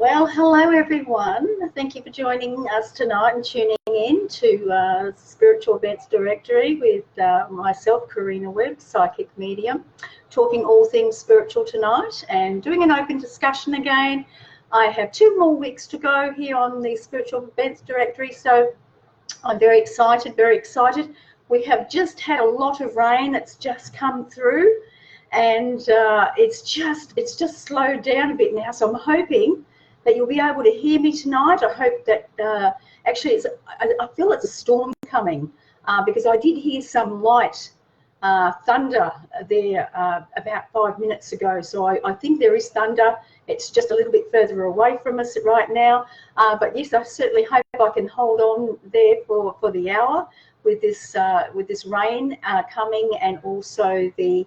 Well, hello everyone. Thank you for joining us tonight and tuning in to Spiritual Events Directory with myself, Karina Webb, Psychic Medium, talking all things spiritual tonight and doing an open discussion again. I have 2 more weeks to go here on the Spiritual Events Directory, so I'm very excited, very excited. We have just had a lot of rain that's just come through, and it's just slowed down a bit now, so I'm hoping that you'll be able to hear me tonight. I hope that actually I feel it's a storm coming because I did hear some light thunder there about 5 minutes ago. So I think there is thunder. It's just a little bit further away from us right now. But yes, I certainly hope I can hold on there for the hour with this rain coming, and also the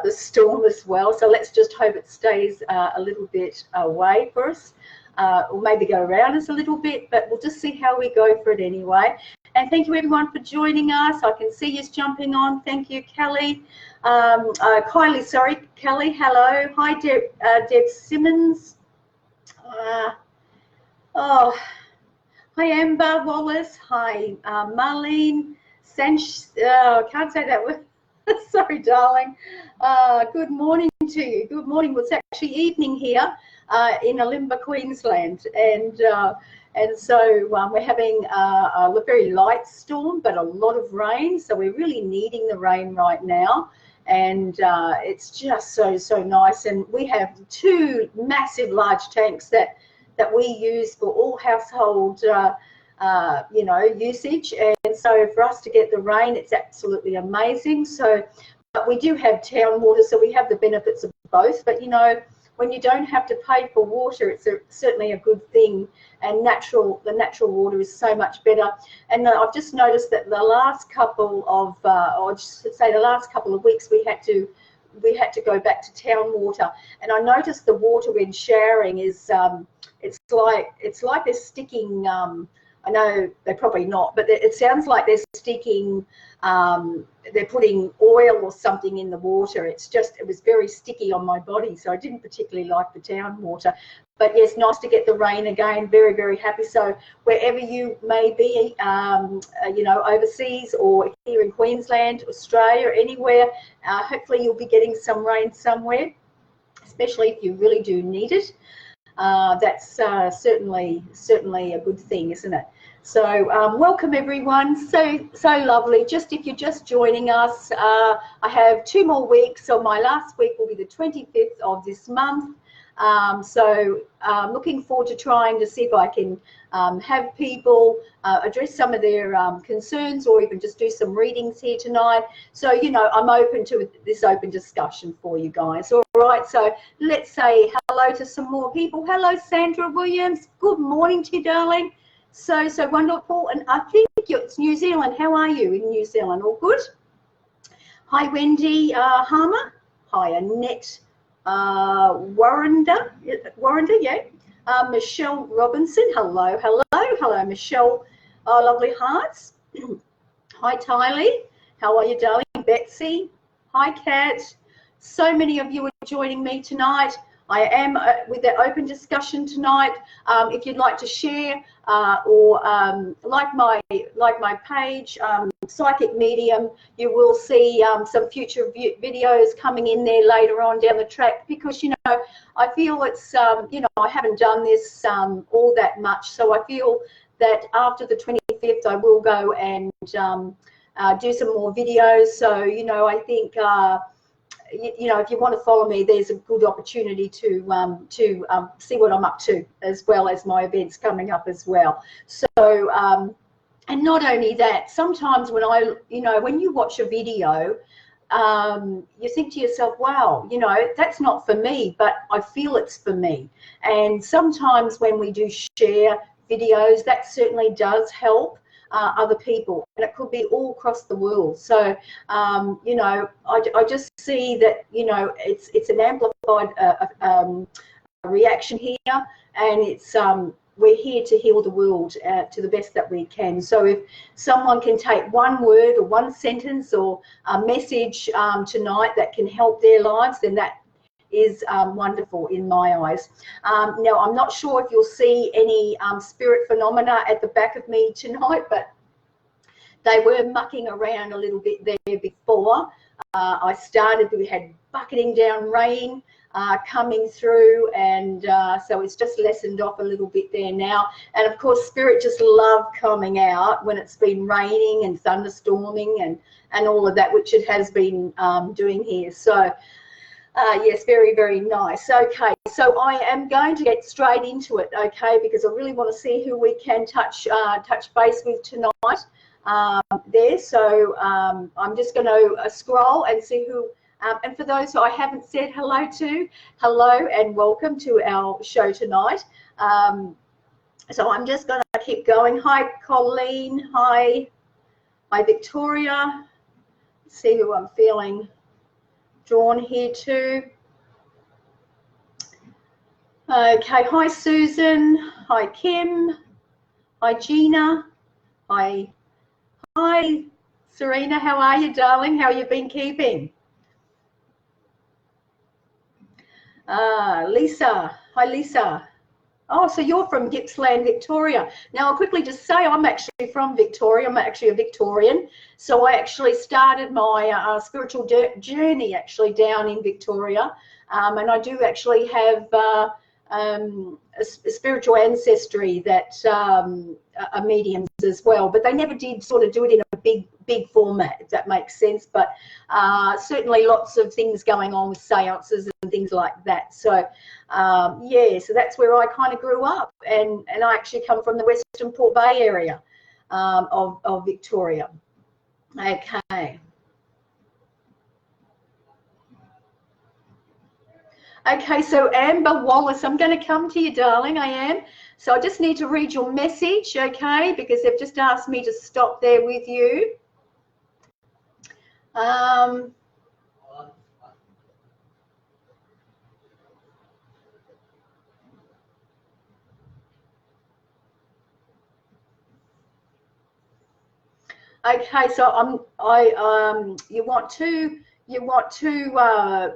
storm as well. So let's just hope it stays a little bit away for us, or maybe go around us a little bit, but we'll just see how we go for it anyway. And thank you everyone for joining us. I can see you jumping on. Thank you, Kelly. Kylie, sorry, Kelly, hello. Hi, Deb Simmons. Hi, Amber Wallace. Hi, Marlene Sanch. Can't say that word. Sorry, darling. Good morning to you. Good morning. Well, it's actually evening here in Olimba, Queensland, and so we're having a very light storm, but a lot of rain. So we're really needing the rain right now, and it's just so nice. And we have 2 massive, large tanks that we use for all household usage, and so for us to get the rain, it's absolutely amazing. So but we do have town water, so we have the benefits of both. But when you don't have to pay for water, it's certainly a good thing, and the natural water is so much better. And I've just noticed that the last couple of the last couple of weeks we had to go back to town water, and I noticed the water when showering is it's like they're sticking. I know they're probably not, but it sounds like they're sticking. They're putting oil or something in the water. It was very sticky on my body, so I didn't particularly like the town water. But yes, nice to get the rain again. Very, very happy. So wherever you may be, overseas or here in Queensland, Australia, anywhere, hopefully you'll be getting some rain somewhere, especially if you really do need it. That's certainly a good thing, isn't it? So welcome everyone. So lovely. Just if you're just joining us, I have 2 more weeks. So my last week will be the 25th of this month. So looking forward to trying to see if I can have people address some of their concerns, or even just do some readings here tonight. So I'm open to this open discussion for you guys. All right, so let's say hello to some more people. Hello, Sandra Williams. Good morning to you, darling. So wonderful. And I think it's New Zealand. How are you in New Zealand? All good? Hi, Wendy Harmer. Hi, Annette Warrender, yeah. Michelle Robinson, hello, Michelle. Lovely hearts. Hi, Tylee. How are you, darling? Betsy. Hi, Kat. So many of you are joining me tonight. I am with the open discussion tonight. If you'd like to share or like my page, Psychic Medium, you will see some future videos coming in there later on down the track, because I feel it's I haven't done this all that much, so I feel that after the 25th I will go and do some more videos. So I think if you want to follow me, there's a good opportunity to see what I'm up to, as well as my events coming up as well. So and not only that, sometimes when you watch a video, you think to yourself, wow, that's not for me, but I feel it's for me. And sometimes when we do share videos, that certainly does help other people, and it could be all across the world. So I just see that it's an amplified reaction here, and it's we're here to heal the world to the best that we can. So if someone can take one word or one sentence or a message tonight that can help their lives, then that wonderful in my eyes. Now, I'm not sure if you'll see any spirit phenomena at the back of me tonight, but they were mucking around a little bit there before I started. We had bucketing down rain coming through, and so it's just lessened off a little bit there now. And of course, spirit just love coming out when it's been raining and thunderstorming and all of that, which it has been doing here. So yes, very, very nice. Okay, so I am going to get straight into it, okay, because I really want to see who we can touch base with tonight. There, so I'm just going to scroll and see who, and for those who I haven't said hello to, hello and welcome to our show tonight. So I'm just going to keep going. Hi Colleen, hi Victoria. Let's see who I'm feeling drawn here to. Okay, hi Susan, hi Kim, hi Gina, hi Serena, how are you, darling? How you been keeping? Lisa, hi Lisa. Oh, so you're from Gippsland, Victoria. Now I'll quickly just say I'm actually from Victoria. I'm actually a Victorian. So I actually started my spiritual journey actually down in Victoria. And I do actually have a spiritual ancestry that are mediums as well, but they never did sort of do it in a big format, if that makes sense. But certainly lots of things going on with seances and things like that. So yeah, so that's where I kind of grew up, and I actually come from the Western Port Bay area of Victoria. Okay. Okay, so Amber Wallace, I'm going to come to you, darling. I am. So I just need to read your message, okay, because they've just asked me to stop there with you. Okay, so you want two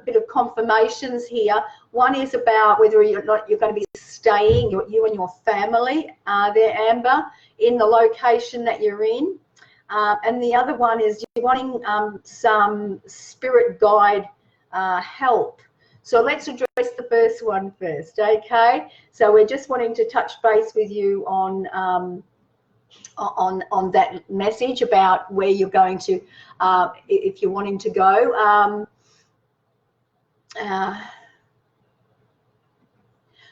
bit of confirmations here. One is about whether you're going to be staying, you and your family there, Amber, in the location that you're in. And the other one is you're wanting some spirit guide help. So let's address the first one first, okay? So we're just wanting to touch base with you on that message about where you're going to, if you're wanting to go.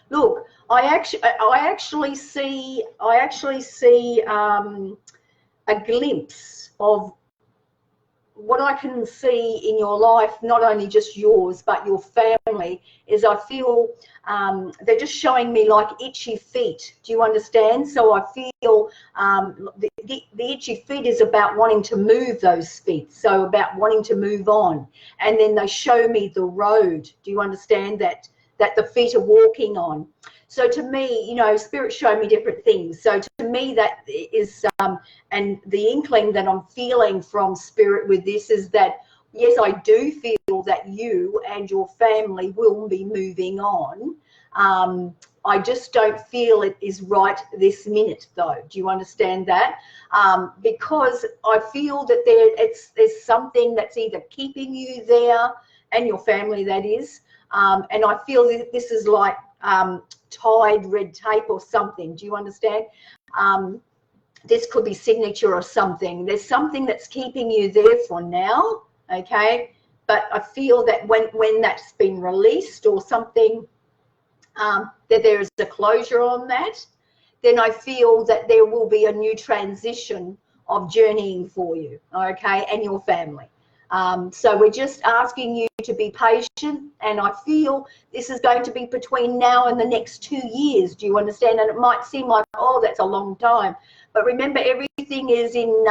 Look, I actually see a glimpse of what I can see in your life, not only just yours, but your family, is I feel they're just showing me like itchy feet. Do you understand? So I feel the itchy feet is about wanting to move those feet, so about wanting to move on. And then they show me the road. Do you understand that the feet are walking on? So to me, you know, Spirit showed me different things. So to me, that is, and the inkling that I'm feeling from Spirit with this is that, yes, I do feel that you and your family will be moving on. I just don't feel it is right this minute, though. Do you understand that? Because I feel that there's something that's either keeping you there, and your family, that is. And I feel that this is like tied red tape or something. Do you understand? This could be signature or something. There's something that's keeping you there for now, okay? But I feel that when that's been released or something, that there is a closure on that, then I feel that there will be a new transition of journeying for you, okay, and your family. So we're just asking you to be patient, and I feel this is going to be between now and the next 2 years. Do you understand? And it might seem like, oh, that's a long time, but remember, everything is in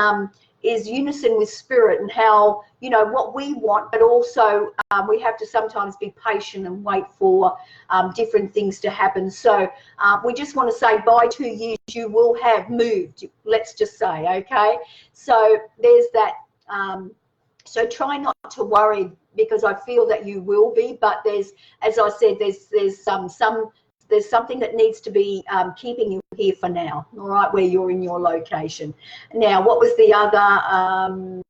is unison with Spirit and how, you know, what we want, but also we have to sometimes be patient and wait for different things to happen. So we just want to say by 2 years you will have moved, let's just say, okay? So there's that. So try not to worry because I feel that you will be, but there's, as I said, there's something that needs to be keeping you here for now, all right, where you're in your location. Now, what was the other?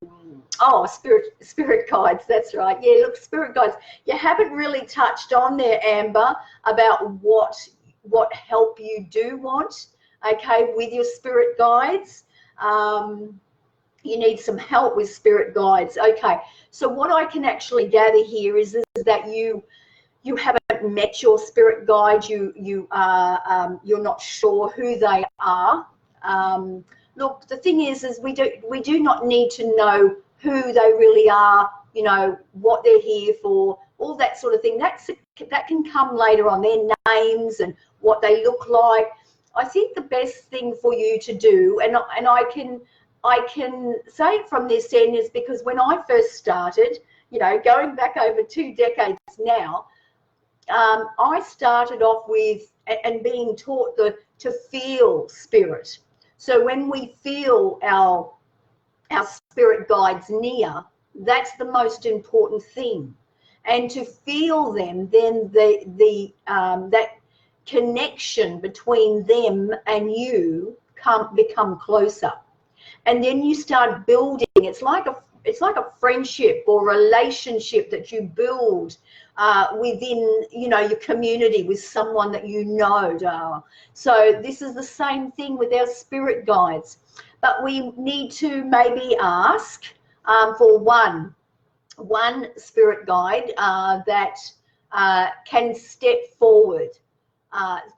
Oh, spirit guides, that's right. Yeah, look, spirit guides. You haven't really touched on there, Amber, about what help you do want, okay, with your spirit guides. You need some help with spirit guides. Okay, so what I can actually gather here is that you haven't met your spirit guide. You're not sure who they are. Look, the thing is we do not need to know who they really are, you know, what they're here for, all that sort of thing. That can come later on, their names and what they look like. I think the best thing for you to do, and I can say it from this end, is because when I first started, you know, going back over 2 decades now, I started off with and being taught to feel spirit. So when we feel our spirit guides near, that's the most important thing. And to feel them, then that connection between them and you become closer. And then you start building. It's like a friendship or relationship that you build within, you know, your community with someone that you know, darling. So this is the same thing with our spirit guides. But we need to maybe ask for one spirit guide that can step forward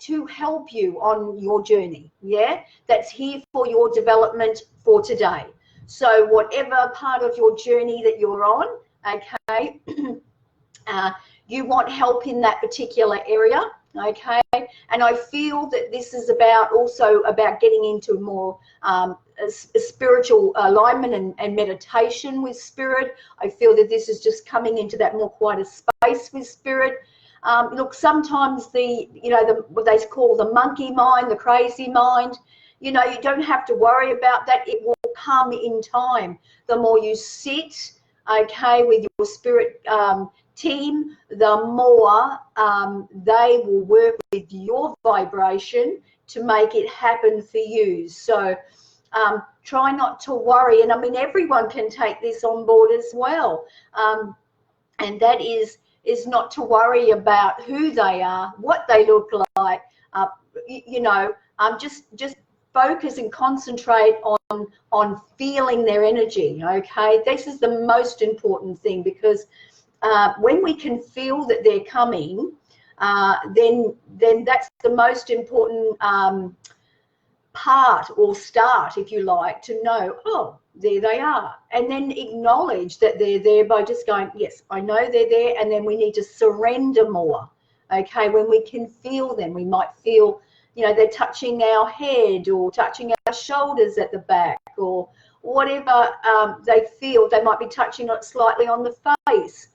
to help you on your journey, yeah? That's here for your development for today. So whatever part of your journey that you're on, okay, you want help in that particular area, okay? And I feel that this is also about getting into more a spiritual alignment and meditation with spirit. I feel that this is just coming into that more quieter space with spirit. Look, sometimes what they call the monkey mind, the crazy mind, you know, you don't have to worry about that. It will come in time. The more you sit, okay, with your spirit team, the more they will work with your vibration to make it happen for you. So try not to worry. And I mean, everyone can take this on board as well. And that is not to worry about who they are, what they look like, you know, just focus and concentrate on feeling their energy, okay? This is the most important thing, because when we can feel that they're coming, then that's the most important part or start, if you like, to know, oh, there they are. And then acknowledge that they're there by just going, yes, I know they're there. And then we need to surrender more, okay? When we can feel them, we might feel, you know, they're touching our head or touching our shoulders at the back, or whatever they feel. They might be touching it slightly on the face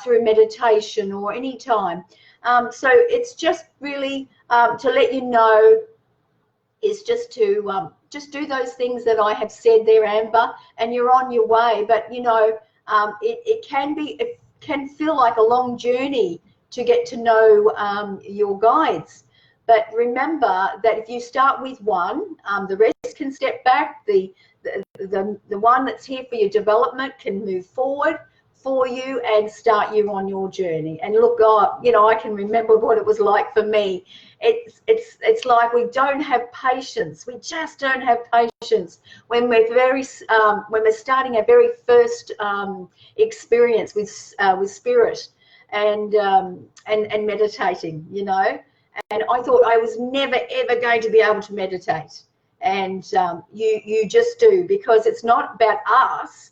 through meditation or any time. So it's just really to let you know, is just to just do those things that I have said there, Amber, and you're on your way. But, you know, it can feel like a long journey to get to know your guides. But remember that if you start with one, the rest can step back. The one that's here for your development can move forward for you and start you on your journey. And look, God, you know, I can remember what it was like for me. It's like we don't have patience. We just don't have patience when we're when we're starting our very first experience with spirit and meditating, you know. And I thought I was never ever going to be able to meditate, and you just do, because it's not about us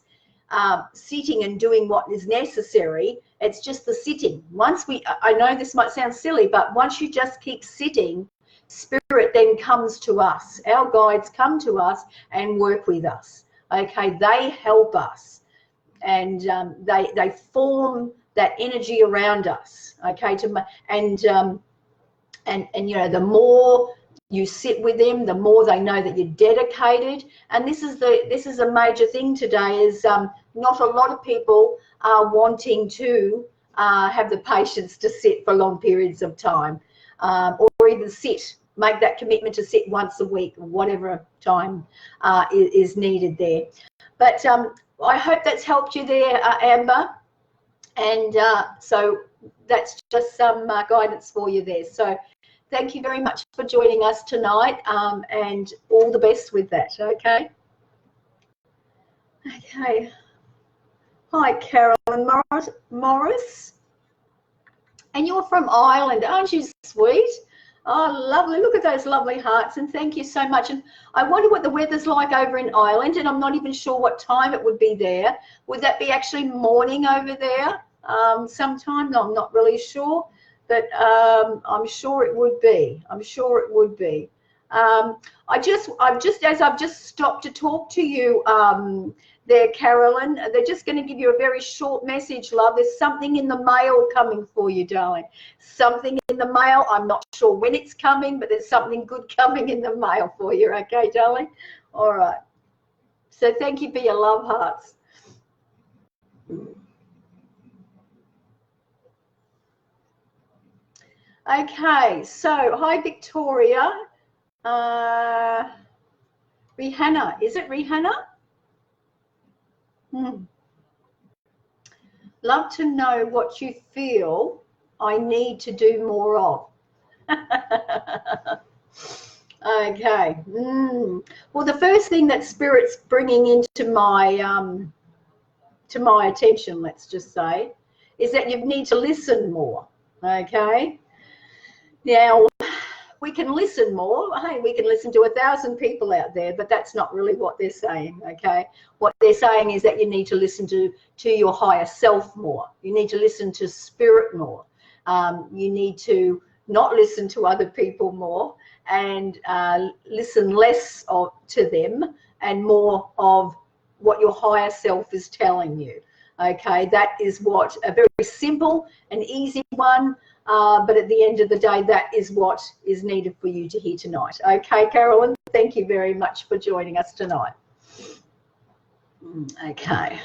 sitting and doing what is necessary. It's just the sitting. I know this might sound silly, but once you just keep sitting, spirit then comes to us. Our guides come to us and work with us. Okay, they help us, and they form that energy around us. Okay, and you know, the more you sit with them, the more they know that you're dedicated. And this is a major thing today, is not a lot of people are wanting to have the patience to sit for long periods of time, or even make that commitment to sit once a week, or whatever time is needed there. But I hope that's helped you there, Amber. And so that's just some guidance for you there. So thank you very much for joining us tonight, and all the best with that, okay? Okay. Hi, Carolyn Morris. And you're from Ireland, aren't you sweet? Oh, lovely. Look at those lovely hearts, and thank you so much. And I wonder what the weather's like over in Ireland, and I'm not even sure what time it would be there. Would that be actually morning over there sometime? No, I'm not really sure, but I'm sure it would be. I'm sure it would be. I've just stopped to talk to you there, Carolyn. They're just going to give you a very short message, love. There's something in the mail coming for you, darling. Something in the mail. I'm not sure when it's coming, but there's something good coming in the mail for you, okay, darling? All right. So thank you for your love hearts. Okay, so hi, Victoria. Rihanna, is it Rihanna? Love to know what you feel I need to do more of. Okay. Well, the first thing that Spirit's bringing into my attention, let's just say, is that you need to listen more. Okay. Now, we can listen more. Hey, we can listen to 1,000 people out there, but that's not really what they're saying, okay? What they're saying is that you need to listen to your higher self more. You need to listen to Spirit more. You need to not listen to other people more, and listen less to them and more of what your higher self is telling you, okay? That is what a very simple and easy one, but at the end of the day, that is what is needed for you to hear tonight. Okay, Carolyn, thank you very much for joining us tonight. Okay.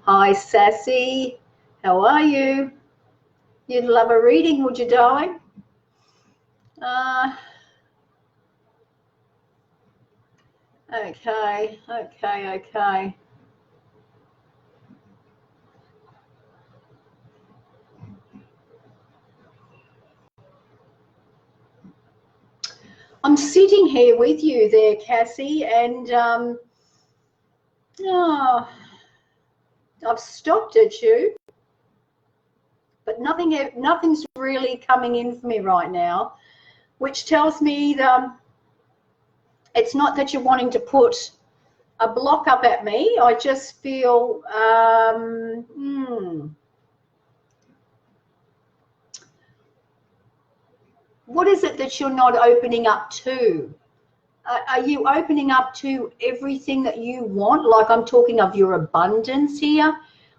Hi, Sassy. How are you? You'd love a reading, would you, darling? Okay. I'm sitting here with you there, Cassie, and I've stopped at you, but nothing's really coming in for me right now, which tells me that it's not that you're wanting to put a block up at me. I just feel what is it that you're not opening up to? Are you opening up to everything that you want? Like, I'm talking of your abundance here,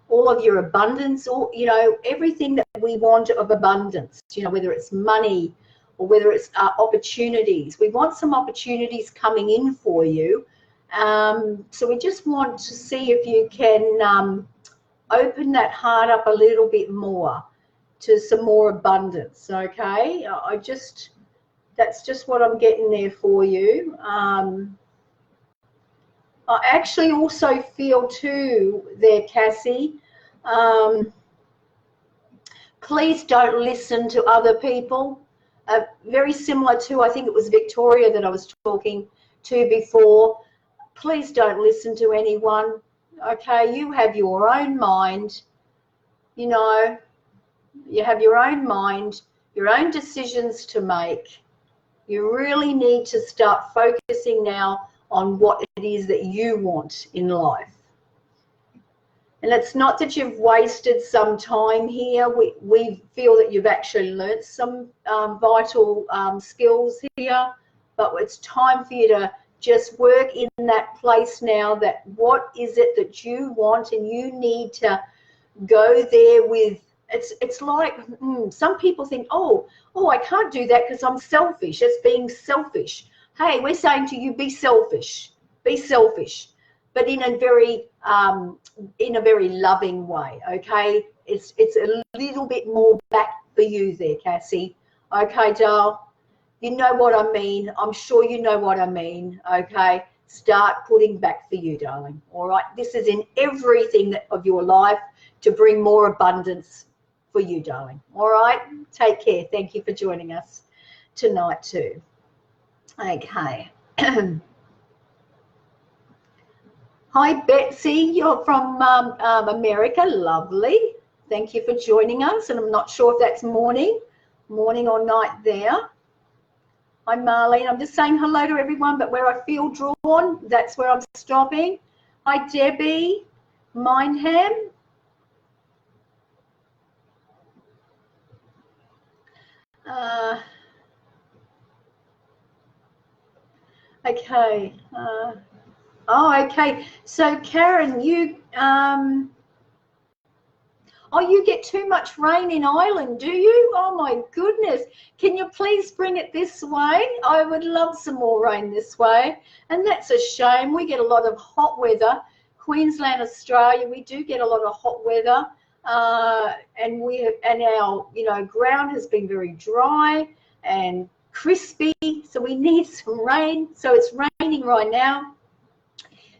all of your abundance, or, you know, everything that we want of abundance, you know, whether it's money or whether it's opportunities. We want some opportunities coming in for you. So we just want to see if you can open that heart up a little bit more to some more abundance, okay? That's just what I'm getting there for you. I actually also feel too there, Cassie, please don't listen to other people. Very similar to, I think it was Victoria that I was talking to before. Please don't listen to anyone, okay? You have your own mind, you know. You have your own mind, your own decisions to make. You really need to start focusing now on what it is that you want in life. And it's not that you've wasted some time here. We feel that you've actually learnt some vital skills here, but it's time for you to just work in that place now, that what is it that you want, and you need to go there with it's like some people think, oh, I can't do that because I'm selfish. It's being selfish. Hey, we're saying to you, be selfish, but in a very loving way. Okay, it's a little bit more back for you there, Cassie. Okay, doll, you know what I mean. I'm sure you know what I mean. Okay, start putting back for you, darling. All right, this is in everything of your life to bring more abundance for you, darling. All right, take care. Thank you for joining us tonight too. Okay. Hi, Betsy. You're from America. Lovely. Thank you for joining us. And I'm not sure if that's morning or night there. Hi, Marlene. I'm just saying hello to everyone, but where I feel drawn, that's where I'm stopping. Hi, Debbie. Mindham. Okay. Okay. So, Karen, you you get too much rain in Ireland, do you? Oh my goodness. Can you please bring it this way? I would love some more rain this way. And that's a shame. We get a lot of hot weather. Queensland, Australia, we do get a lot of hot weather. And our ground has been very dry and crispy, so we need some rain. So it's raining right now.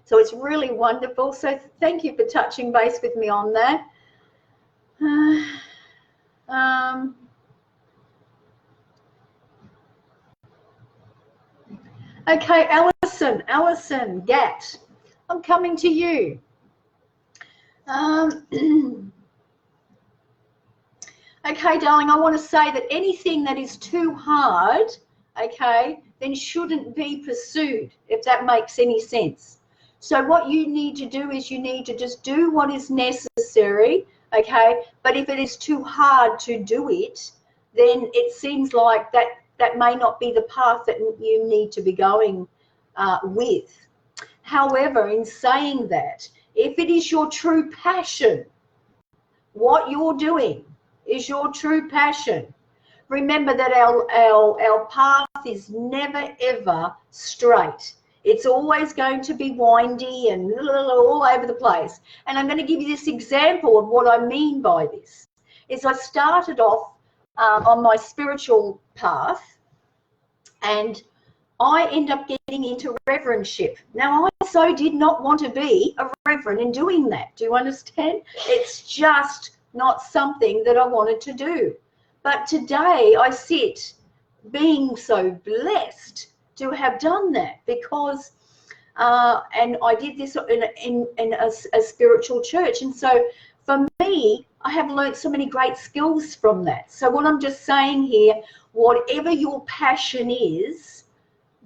So it's really wonderful. So thank you for touching base with me on that. Okay, Allison Gatt, I'm coming to you. Okay, darling, I want to say that anything that is too hard, okay, then shouldn't be pursued, if that makes any sense. So what you need to do is you need to just do what is necessary, okay? But if it is too hard to do it, then it seems like that may not be the path that you need to be going with. However, in saying that, if it is your true passion, what you're doing is your true passion, remember that our path is never, ever straight. It's always going to be windy and all over the place. And I'm going to give you this example of what I mean by this. Is I started off on my spiritual path, and I end up getting into reverendship. Now, I so did not want to be a reverend in doing that. Do you understand? It's just not something that I wanted to do. But today I sit being so blessed to have done that, because and I did this in a spiritual church. And so for me, I have learned so many great skills from that. So what I'm just saying here, whatever your passion is,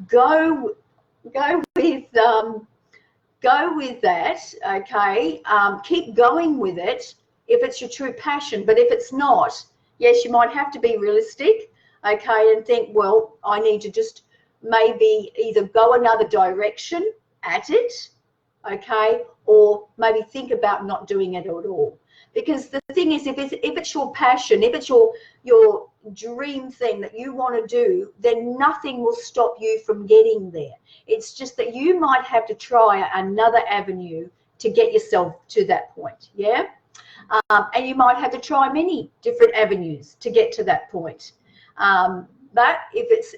go with that, okay? Keep going with it if it's your true passion. But if it's not, yes, you might have to be realistic, okay, and think, well, I need to just maybe either go another direction at it, okay, or maybe think about not doing it at all. Because the thing is, if it's your passion, if it's your dream thing that you want to do, then nothing will stop you from getting there. It's just that you might have to try another avenue to get yourself to that point, yeah? And you might have to try many different avenues to get to that point. But if it's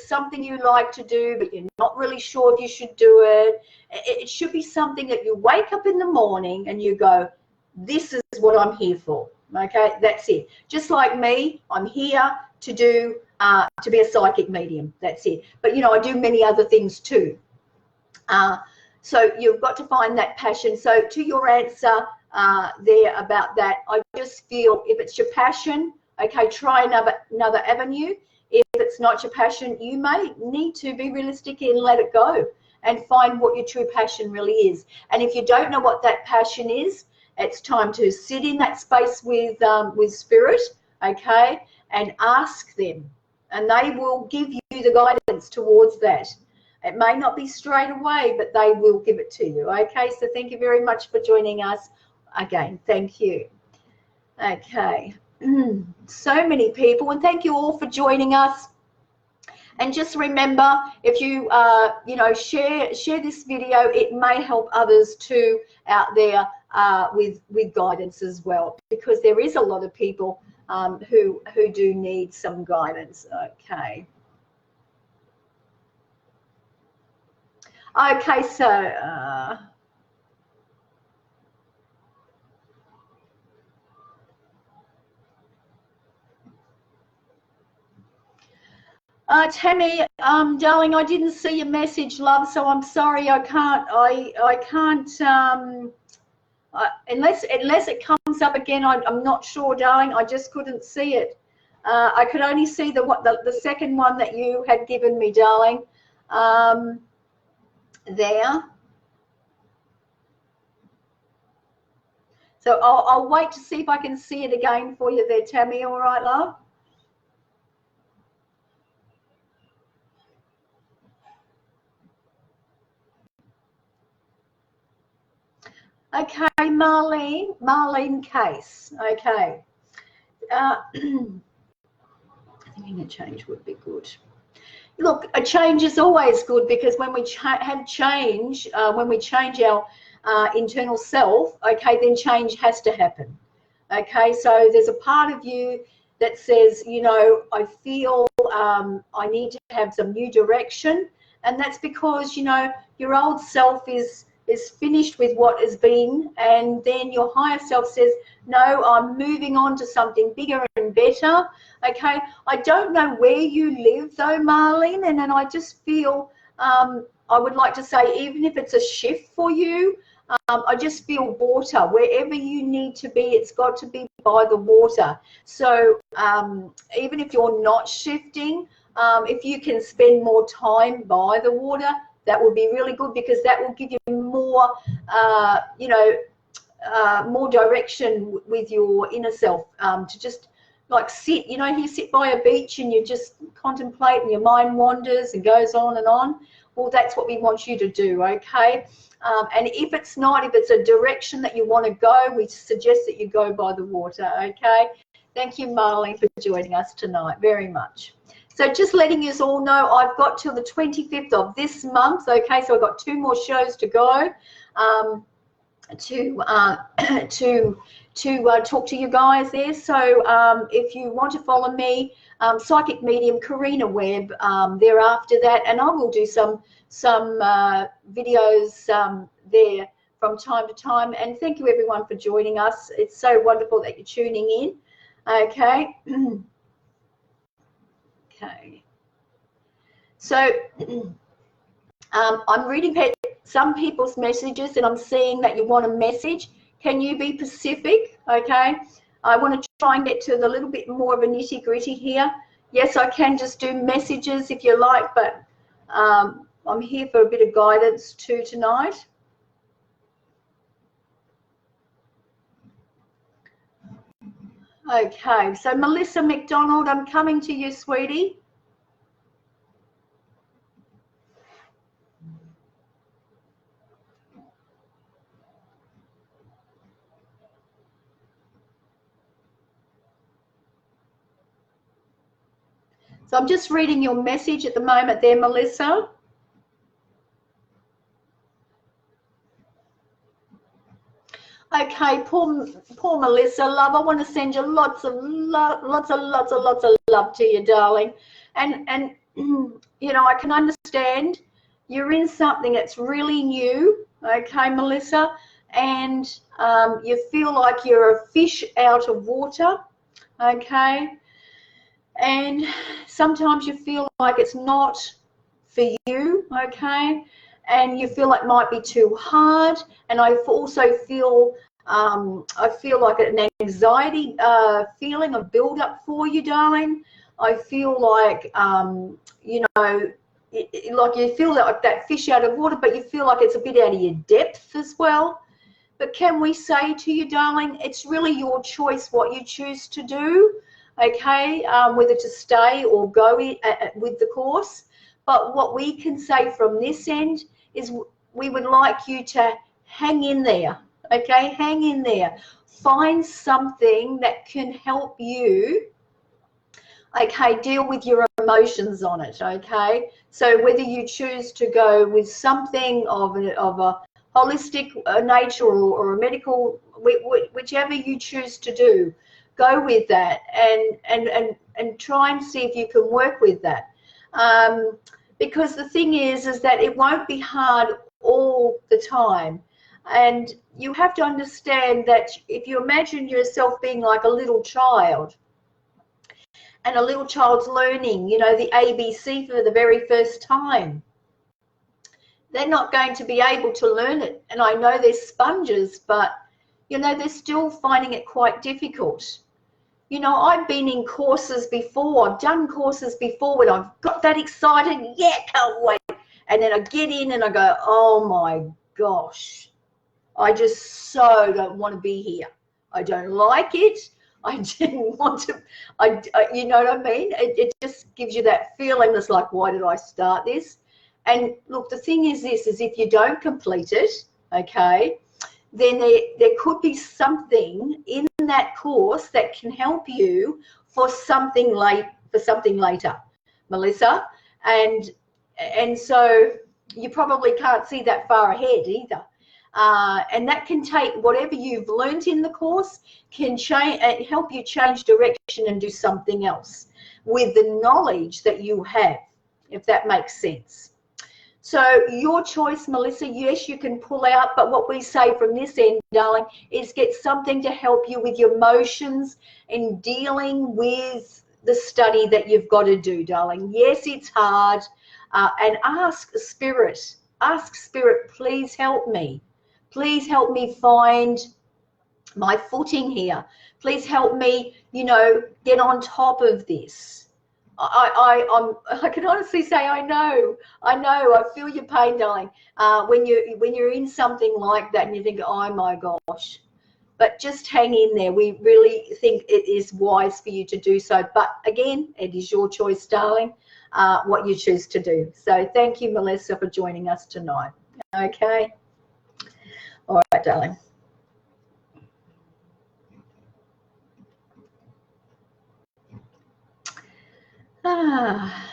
something you like to do, but you're not really sure if you should do it, it should be something that you wake up in the morning and you go, this is what I'm here for. Okay, that's it. Just like me, I'm here to do to be a psychic medium. That's it. But I do many other things too. So you've got to find that passion. So to your answer there about that, I just feel if it's your passion, okay, try another avenue. If it's not your passion, you may need to be realistic and let it go and find what your true passion really is. And if you don't know what that passion is, it's time to sit in that space with spirit, okay, and ask them, and they will give you the guidance towards that. It may not be straight away, but they will give it to you, okay? So thank you very much for joining us again. Thank you. Okay. So many people, and thank you all for joining us. And just remember, if you share this video, it may help others too out there with guidance as well, because there is a lot of people who do need some guidance. Okay. Okay, so Tammy, darling, I didn't see your message, love, so I'm sorry. I can't unless it comes up again. I'm not sure, darling. I just couldn't see it. I could only see the second one that you had given me, darling. There. So I'll wait to see if I can see it again for you there, Tammy. All right, love? Okay, Marlene Case. Okay. I think a change would be good. Look, a change is always good, because when we have change, when we change our internal self, okay, then change has to happen. Okay, so there's a part of you that says, you know, I feel I need to have some new direction, and that's because, you know, your old self is finished with what has been, and then your higher self says, no, I'm moving on to something bigger and better. Okay, I don't know where you live though, Marlene, and then I just feel I would like to say, even if it's a shift for you, I just feel water. Wherever you need to be, it's got to be by the water. So even if you're not shifting, if you can spend more time by the water, that would be really good, because that will give you more, more direction with your inner self, to just like sit, you know, you sit by a beach and you just contemplate and your mind wanders and goes on and on. Well, that's what we want you to do, okay? And if it's a direction that you want to go, we suggest that you go by the water, okay? Thank you, Marlene, for joining us tonight very much. So just letting you all know, I've got till the 25th of this month, okay? So I've got 2 more shows to go to talk to you guys there. So if you want to follow me, psychic medium Karina Webb, thereafter that, and I will do some videos there from time to time. And thank you everyone for joining us. It's so wonderful that you're tuning in. Okay. Okay. So I'm reading some people's messages, and I'm seeing that you want a message. Can you be Pacific? Okay. I want to try and get to the little bit more of a nitty gritty here. Yes, I can just do messages if you like, but I'm here for a bit of guidance too tonight. Okay, so Melissa McDonald, I'm coming to you, sweetie. So I'm just reading your message at the moment there, Melissa. Okay, poor Melissa, love. I want to send you lots of love to you, darling. And you know, I can understand you're in something that's really new, okay, Melissa, and you feel like you're a fish out of water, okay, and sometimes you feel like it's not for you, okay, and you feel it might be too hard. And I also feel like an anxiety feeling of build up for you, darling. I feel like you know, like you feel like that fish out of water, but you feel like it's a bit out of your depth as well. But can we say to you, darling, it's really your choice what you choose to do, okay, whether to stay or go with the course. But what we can say from this end is we would like you to hang in there, okay, hang in there find something that can help you, okay, deal with your emotions on it, okay? So whether you choose to go with something of a holistic nature or a medical, whichever you choose to do, go with that and try and see if you can work with that. Because the thing is that it won't be hard all the time. And you have to understand that if you imagine yourself being like a little child, and a little child's learning, you know, the ABC for the very first time, they're not going to be able to learn it. And I know they're sponges, but, you know, they're still finding it quite difficult. You know, I've been in courses before. I've done courses before when I've got that excited. Yeah, can't wait. And then I get in and I go, oh, my gosh, I just so don't want to be here. I don't like it. I didn't want to, you know what I mean? It just gives you that feeling that's like, why did I start this? And look, the thing is this, is if you don't complete it, okay, then there could be something in that course that can help you for something later, Melissa. And so you probably can't see that far ahead either. And that can take whatever you've learned in the course, can help you change direction and do something else with the knowledge that you have, if that makes sense. So your choice, Melissa. Yes, you can pull out, but what we say from this end, darling, is get something to help you with your emotions and dealing with the study that you've got to do, darling. Yes, it's hard, and ask Spirit, please help me. Please help me find my footing here. Please help me, you know, get on top of this. I can honestly say I know. I feel your pain, darling. When you're in something like that and you think, oh my gosh, but just hang in there. We really think it is wise for you to do so. But again, it is your choice, darling, what you choose to do. So thank you, Melissa, for joining us tonight. Okay. All right, darling.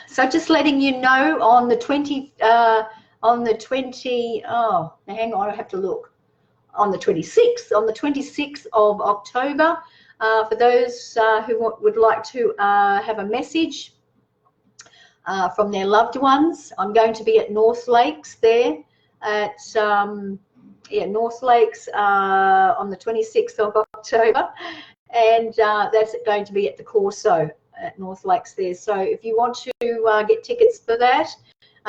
So just letting you know on the 20, oh, hang on, I have to look. On the 26th of October, for those who would like to have a message from their loved ones, I'm going to be at North Lakes there at North Lakes on the 26th of October, and that's going to be at the Corso at North Lakes there. So if you want to get tickets for that,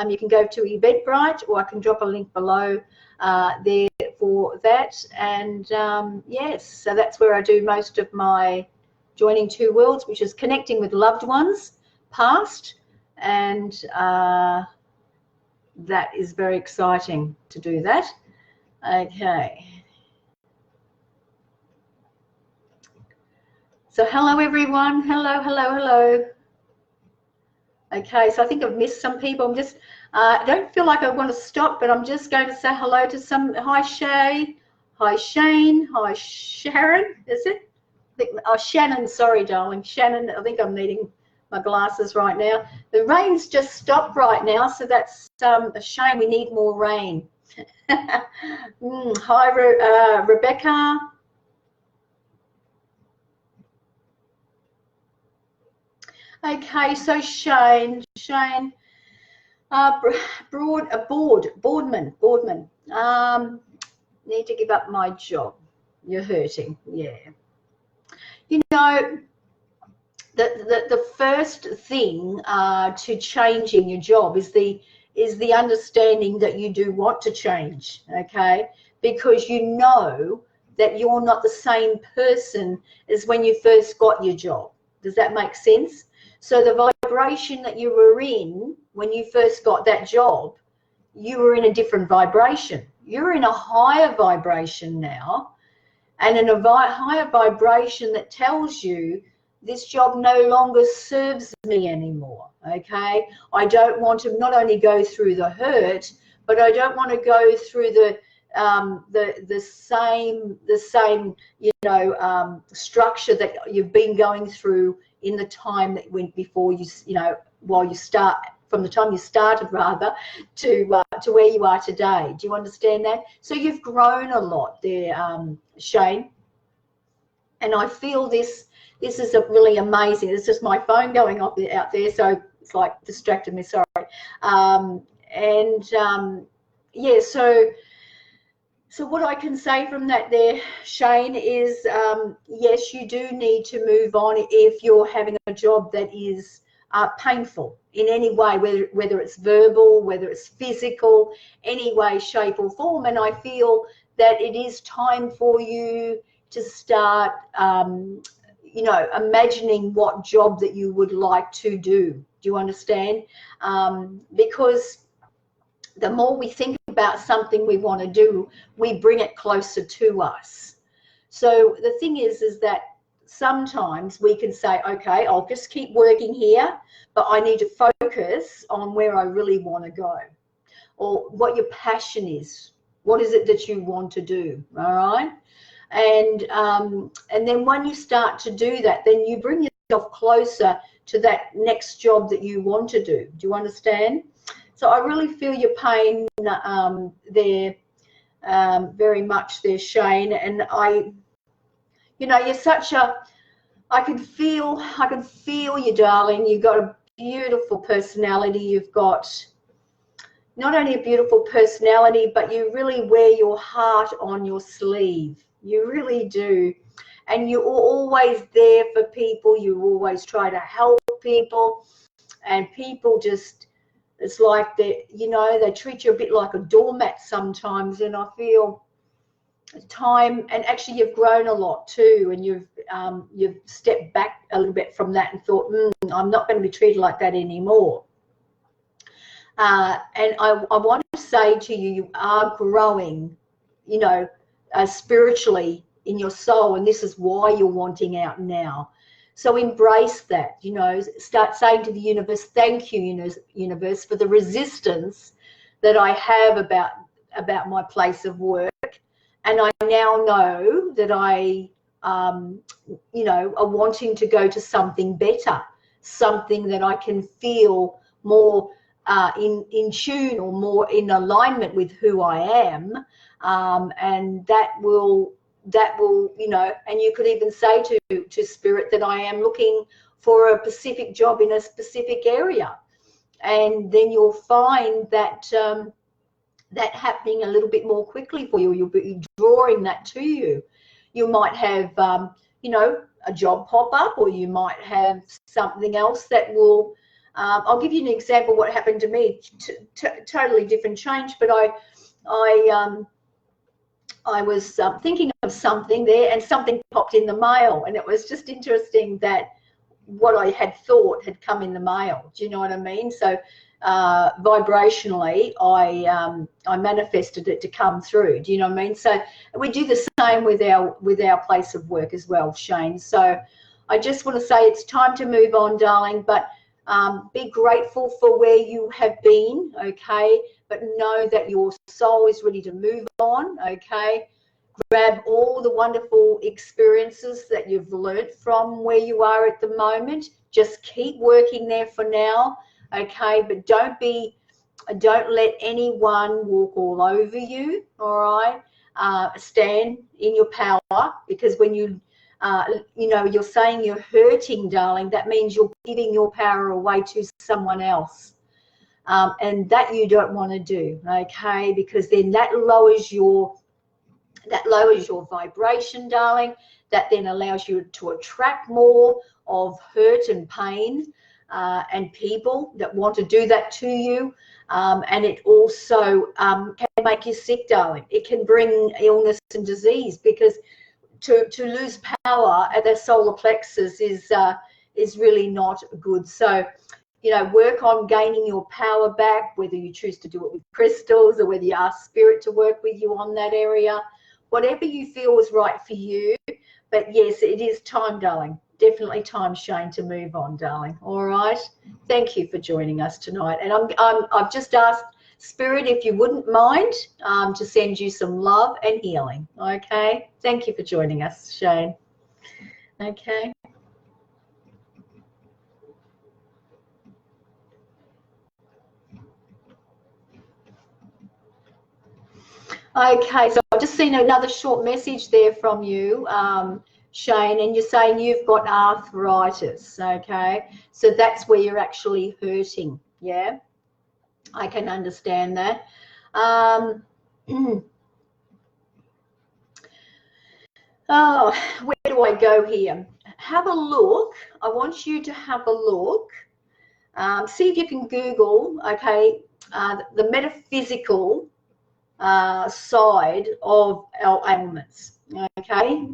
you can go to Eventbrite, or I can drop a link below there for that. And yes, so that's where I do most of my Joining Two Worlds, which is connecting with loved ones past, and that is very exciting to do that. Okay. So hello everyone. Hello. Okay, so I think I've missed some people. I'm just I don't feel like I want to stop, but I'm just going to say hello to some. Hi Shay, hi Shane, hi Sharon. Is it? Oh, Shannon. Sorry, darling. Shannon. I think I'm needing my glasses right now. The rain's just stopped right now, so that's a shame. We need more rain. Hi, Rebecca. Okay, so Shane, Boardman. Need to give up my job. You're hurting, yeah. You know, the first thing to changing your job is the understanding that you do want to change, okay? Because you know that you're not the same person as when you first got your job. Does that make sense? So the vibration that you were in when you first got that job, you were in a different vibration. You're in a higher vibration now, and in a higher vibration that tells you this job no longer serves me anymore, okay? I don't want to not only go through the hurt, but I don't want to go through the same structure that you've been going through in the time that went before you, while you start, from the time you started rather, to where you are today. Do you understand that? So you've grown a lot there, Shane. And I feel this is a really amazing. It's just my phone going off out there, so it's like distracted me. Sorry. Yeah. So what I can say from that there, Shane, is yes, you do need to move on if you're having a job that is painful in any way, whether it's verbal, whether it's physical, any way, shape or form. And I feel that it is time for you to start, imagining what job that you would like to do. Do you understand? Because the more we think about something we want to do, we bring it closer to us. So the thing is that sometimes we can say, okay, I'll just keep working here, but I need to focus on where I really want to go, or what your passion is. What is it that you want to do? All right. And then when you start to do that, then you bring yourself closer to that next job that you want to do. Do you understand? So I really feel your pain there, very much there, Shane. And you're such a, I can feel you, darling. You've got a beautiful personality. You've got not only a beautiful personality, but you really wear your heart on your sleeve. You really do. And you're always there for people. You always try to help people. And people just, it's like they treat you a bit like a doormat sometimes. And I feel time, and actually you've grown a lot too. And you've stepped back a little bit from that and thought, I'm not going to be treated like that anymore. And I want to say to you, you are growing, spiritually in your soul, and this is why you're wanting out now. So embrace that, start saying to the universe, thank you, universe, for the resistance that I have about my place of work. And I now know that I, are wanting to go to something better, something that I can feel more in tune or more in alignment with who I am, and that will, and you could even say to Spirit that I am looking for a specific job in a specific area, and then you'll find that that happening a little bit more quickly for you. You'll be drawing that to you. You might have, a job pop up, or you might have something else that will. I'll give you an example. What happened to me? Totally different change, but I was thinking of something there, and something popped in the mail, and it was just interesting that what I had thought had come in the mail. Do you know what I mean? So vibrationally, I manifested it to come through. Do you know what I mean? So we do the same with our place of work as well, Shane. So I just want to say it's time to move on, darling, but be grateful for where you have been, okay? But know that your soul is ready to move on, okay? Grab all the wonderful experiences that you've learnt from where you are at the moment. Just keep working there for now, okay? But don't let anyone walk all over you, all right? Stand in your power, because when you're saying you're hurting, darling, that means you're giving your power away to someone else. And that you don't want to do, okay? Because then that lowers your vibration, darling. That then allows you to attract more of hurt and pain and people that want to do that to you. And it also can make you sick, darling. It can bring illness and disease, because to lose power at the solar plexus is really not good. So, work on gaining your power back, whether you choose to do it with crystals or whether you ask Spirit to work with you on that area, whatever you feel is right for you. But yes, it is time, darling. Definitely time, Shane, to move on, darling. All right. Thank you for joining us tonight. And I've just asked Spirit, if you wouldn't mind, to send you some love and healing. Okay. Thank you for joining us, Shane. Okay. Okay, so I've just seen another short message there from you, Shane, and you're saying you've got arthritis, okay? So that's where you're actually hurting, yeah? I can understand that. Oh, where do I go here? Have a look. I want you to have a look. See if you can Google, okay, the metaphysical side of our ailments, okay?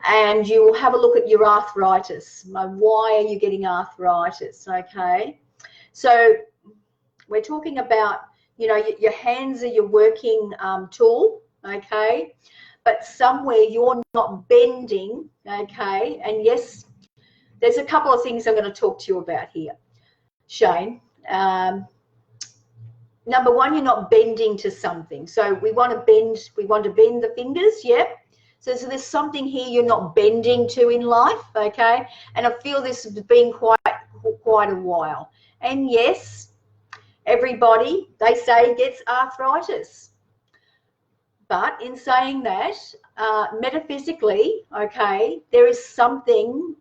And you will have a look at your arthritis. Why are you getting arthritis, okay? So we're talking about, you know, your hands are your working tool, okay? But somewhere you're not bending, okay? And yes, there's a couple of things I'm going to talk to you about here, Shane. Number one, you're not bending to something. So we want to bend the fingers, yeah? So there's something here you're not bending to in life, okay? And I feel this has been quite a while. And yes, everybody, they say, gets arthritis. But in saying that, metaphysically, okay, there is something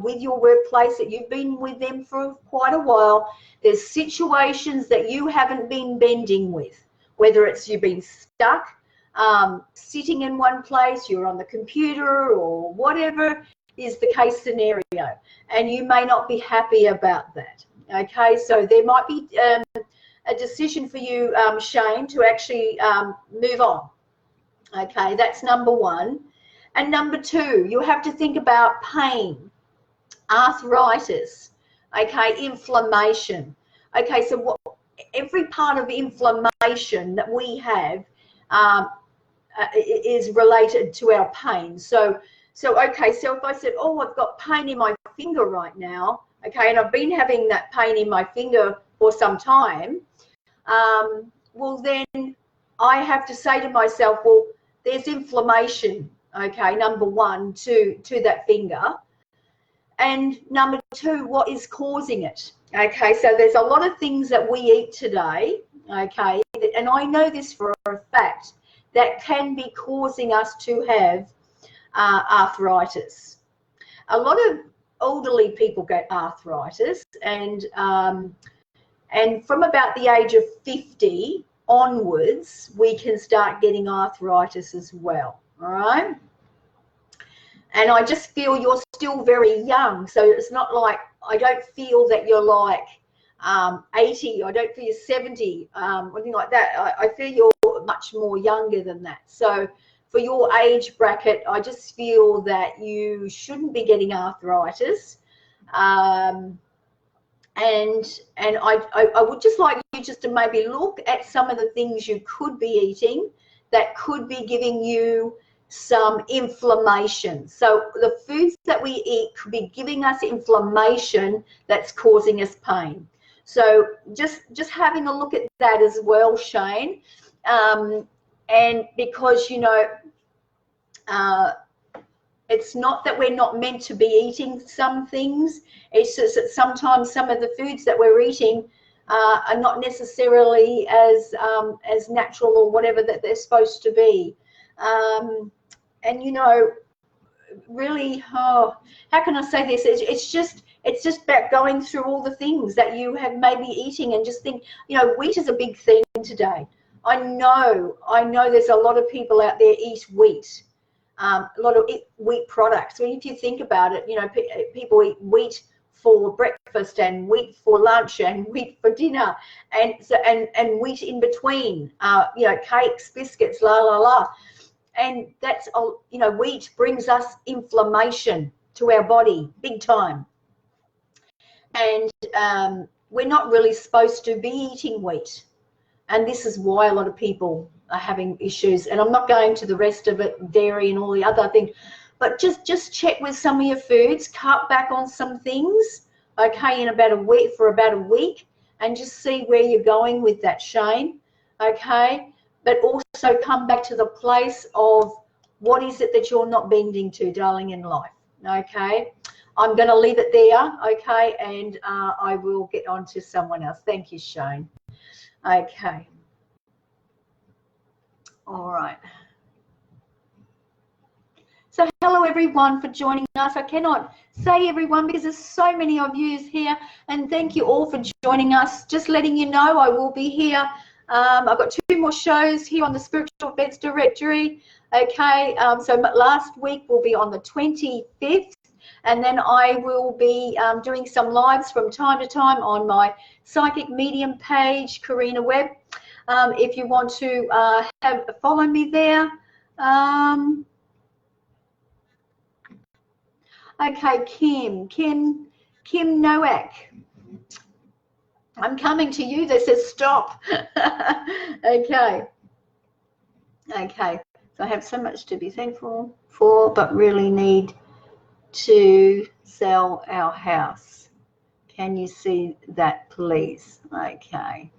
with your workplace that you've been with them for quite a while. There's situations that you haven't been bending with, whether it's you've been stuck, sitting in one place, you're on the computer, or whatever is the case scenario, and you may not be happy about that. Okay, so there might be a decision for you, Shane, to actually move on. Okay, that's number one. And number two, you have to think about pain, arthritis, okay, inflammation. Okay, so every part of inflammation that we have is related to our pain. So okay, so if I said, oh, I've got pain in my finger right now, okay, and I've been having that pain in my finger for some time, well, then I have to say to myself, well, there's inflammation, okay, number one, to that finger. And number two, what is causing it? Okay, so there's a lot of things that we eat today, okay, and I know this for a fact, that can be causing us to have arthritis. A lot of elderly people get arthritis, and from about the age of 50 onwards, we can start getting arthritis as well, all right? And I just feel you're still very young, so it's not like, I don't feel that you're like 80, I don't feel you're 70, anything like that. I feel you're much more younger than that. So for your age bracket, I just feel that you shouldn't be getting arthritis. And I would just like you just to maybe look at some of the things you could be eating that could be giving you some inflammation. So the foods that we eat could be giving us inflammation that's causing us pain. So just having a look at that as well, Shane. And because, you know, it's not that we're not meant to be eating some things. It's just that sometimes some of the foods that we're eating are not necessarily as natural or whatever that they're supposed to be. And you know, really, how can I say this? It's just about going through all the things that you have maybe eating, and just think, you know, wheat is a big thing today. I know there's a lot of people out there eat wheat. A lot of wheat products. When if you think about it, you know, people eat wheat for breakfast and wheat for lunch and wheat for dinner, and so and wheat in between. You know, cakes, biscuits, la la la, and that's all. You know, wheat brings us inflammation to our body, big time. And we're not really supposed to be eating wheat, and this is why a lot of people are having issues. And I'm not going to the rest of it, dairy and all the other things, but just check with some of your foods, cut back on some things, okay, in about a week, and just see where you're going with that, Shane, okay? But also come back to the place of what is it that you're not bending to, darling, in life, okay? I'm going to leave it there, okay, and I will get on to someone else. Thank you, Shane. Okay. All right. So hello everyone for joining us. I cannot say everyone because there's so many of you here, and thank you all for joining us. Just letting you know I will be here. I've got 2 more shows here on the Spiritual Vets Directory. Okay, so last week will be on the 25th, and then I will be doing some lives from time to time on my Psychic Medium page, Karina Webb. If you want to follow me there. Okay, Kim Nowak. I'm coming to you. That says stop. Okay. So I have so much to be thankful for, but really need to sell our house. Can you see that, please? Okay.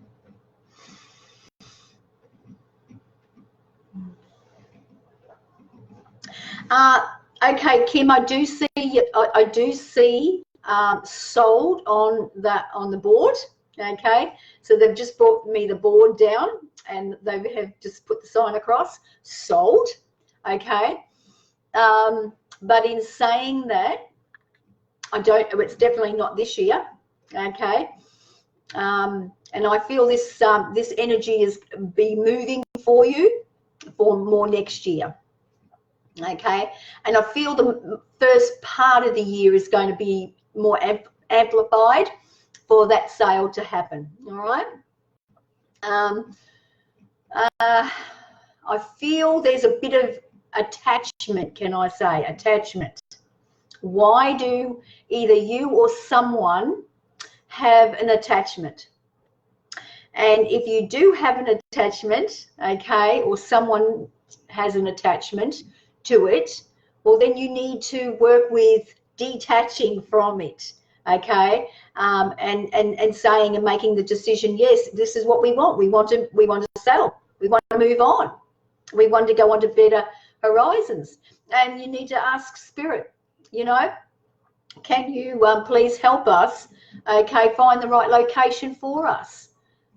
Okay, Kim, I do see sold on the board. Okay, so they've just brought me the board down, and they have just put the sign across, sold. Okay, but in saying that, it's definitely not this year. Okay, and I feel this this energy is be moving for you for more next year. Okay, and I feel the first part of the year is going to be more amplified for that sale to happen. All right. I feel there's a bit of attachment. Can I say attachment? Why do either you or someone have an attachment? And if you do have an attachment, okay, or someone has an attachment to it, well, then you need to work with detaching from it, okay, and saying and making the decision, yes, this is what we want. We want to sell. We want to move on. We want to go on to better horizons. And you need to ask Spirit, you know, can you please help us, okay, find the right location for us.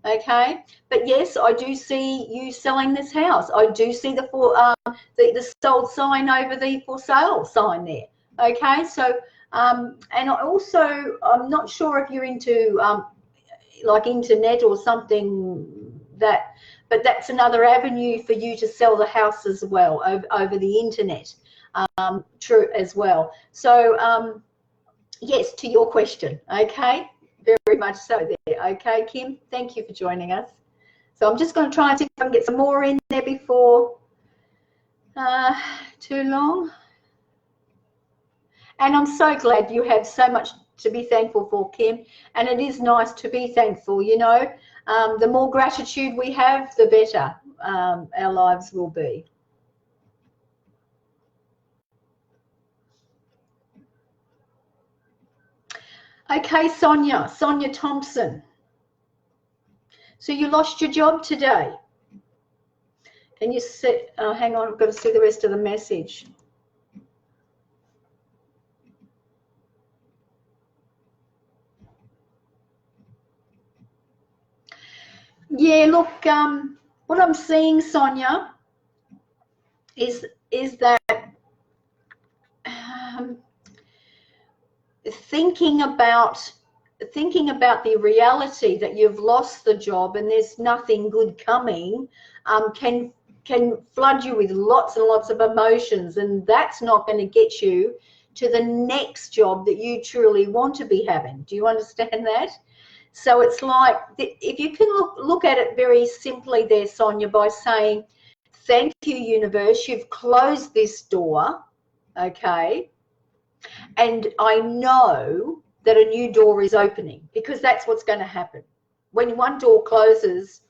Okay, but yes, I do see you selling this house. I do see the sold sign over the for sale sign there. Okay, so and I also, I'm not sure if you're into like internet or something that, but that's another avenue for you to sell the house as well over the internet. True as well. So yes, to your question. Okay. Very much so there. Okay, Kim, thank you for joining us. So I'm just going to try and see if I can get some more in there before too long. And I'm so glad you have so much to be thankful for, Kim. And it is nice to be thankful, you know. The more gratitude we have, the better our lives will be. Okay, Sonia Thompson. So you lost your job today. Can you see? Oh, hang on, I've got to see the rest of the message. Yeah, look, what I'm seeing, Sonia, is that thinking about the reality that you've lost the job and there's nothing good coming can flood you with lots and lots of emotions, and that's not going to get you to the next job that you truly want to be having. Do you understand that? So it's like, if you can look at it very simply there, Sonia, by saying, thank you, universe, you've closed this door, okay, and I know that a new door is opening, because that's what's going to happen. When one door closes,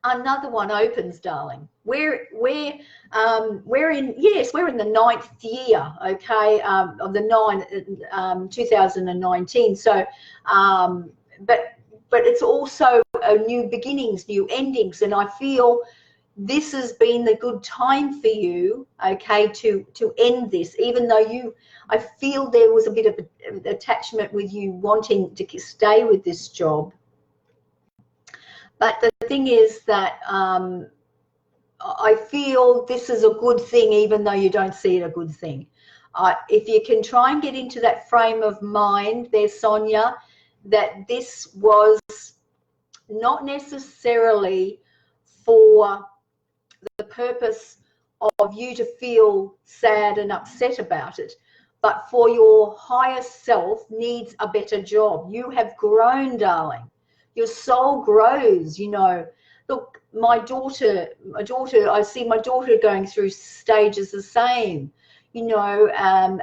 another one opens, darling. We're in the 9th year, okay, of the 2019. So, but but it's also new beginnings, new endings, and I feel this has been the good time for you, okay, to end this, even though I feel there was a bit of an attachment with you wanting to stay with this job. But the thing is that I feel this is a good thing, even though you don't see it a good thing. If you can try and get into that frame of mind there, Sonia, that this was not necessarily for the purpose of you to feel sad and upset about it, but for your higher self needs a better job. You have grown, darling. Your soul grows, you know. Look, my daughter, I see my daughter going through stages the same, you know, and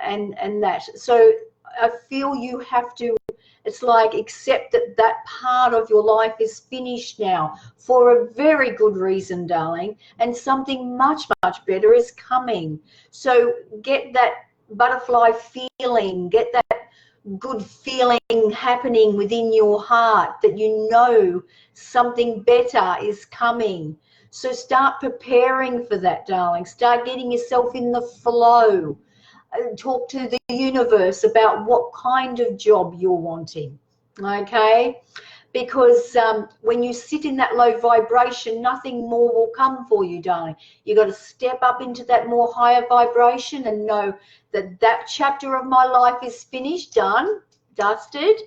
that. So I feel you have to, it's like, accept that that part of your life is finished now for a very good reason, darling, and something much, much better is coming. So get that butterfly feeling, get that good feeling happening within your heart that you know something better is coming. So start preparing for that, darling. Start getting yourself in the flow. Talk to the universe about what kind of job you're wanting, okay? Because when you sit in that low vibration, nothing more will come for you, darling. You've got to step up into that more higher vibration and know that that chapter of my life is finished, done, dusted,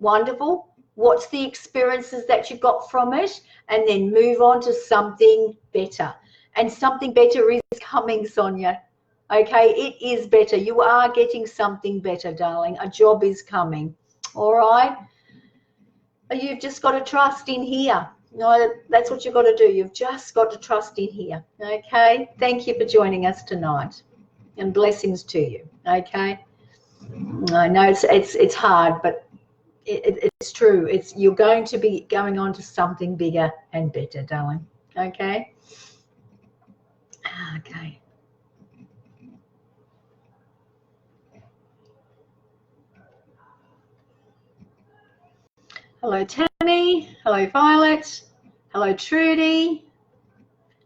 wonderful. What's the experiences that you got from it? And then move on to something better. And something better is coming, Sonia. Okay, it is better. You are getting something better, darling. A job is coming. All right? You've just got to trust in here. No, that's what you've got to do. You've just got to trust in here. Okay? Thank you for joining us tonight. And blessings to you. Okay? I know it's hard, but it's true. You're going to be going on to something bigger and better, darling. Okay? Okay. Hello, Tammy. Hello, Violet. Hello, Trudy.